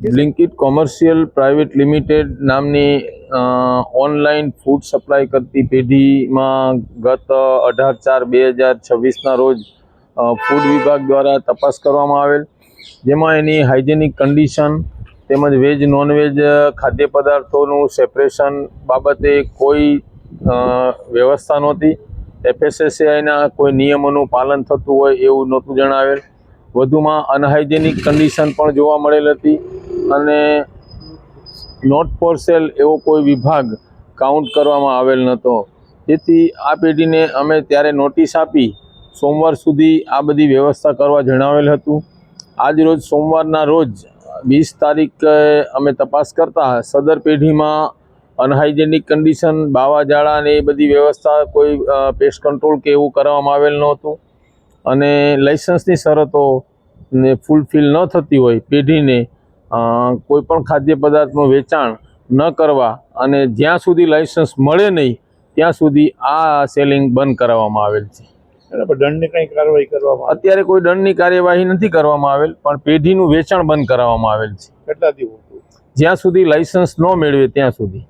Blinkit commercial private limited નામની online food supply કરતી પેઢીમાં ગત 18/4/2026ના રોજ ફૂડ વિભાગ દ્વારા તપાસ કરવામાં આવેલ, જેમાં એની હાઇજેનિક કન્ડિશન તેમજ વેજ નોનવેજ ખાદ્ય પદાર્થોનું સેપરેશન બાબતે કોઈ વ્યવસ્થા નહોતી. FSSAIના કોઈ નિયમોનું પાલન થતું હોય એવું નહોતું જણાવેલ. વધુમાં અનહાઇજેનિક કન્ડિશન પણ જોવા મળેલ હતી અને નોટ ફોર સેલ એવો કોઈ વિભાગ કાઉન્ટ કરવામાં આવેલ નહોતો. જેથી આ પેઢીને અમે ત્યારે નોટિસ આપી સોમવાર સુધી આ બધી વ્યવસ્થા કરવા જણાવેલ હતું. આજ રોજ સોમવારના રોજ 20 તારીખે અમે તપાસ કરતા સદર પેઢીમાં અનહાઇજેનિક કન્ડિશન, બાવા જાળા અને એ બધી વ્યવસ્થા કોઈ પેસ્ટ કંટ્રોલ કે એવું કરવામાં આવેલ નહોતું અને લાઇસન્સની શરતો ને ફૂલફિલ ન થતી હોય પેઢીને કોઈપણ ખાદ્ય પદાર્થનું વેચાણ ન કરવા અને જ્યાં સુધી લાઇસન્સ મળે નહીં ત્યાં સુધી આ સેલિંગ બંધ કરાવવામાં આવેલ છે. દંડની કંઈ કાર્યવાહી કરવામાં અત્યારે કોઈ દંડની કાર્યવાહી નથી કરવામાં આવેલ, પણ પેઢીનું વેચાણ બંધ કરાવવામાં આવેલ છે. કેટલા દિવસ? જ્યાં સુધી લાઇસન્સ ન મેળવે ત્યાં સુધી.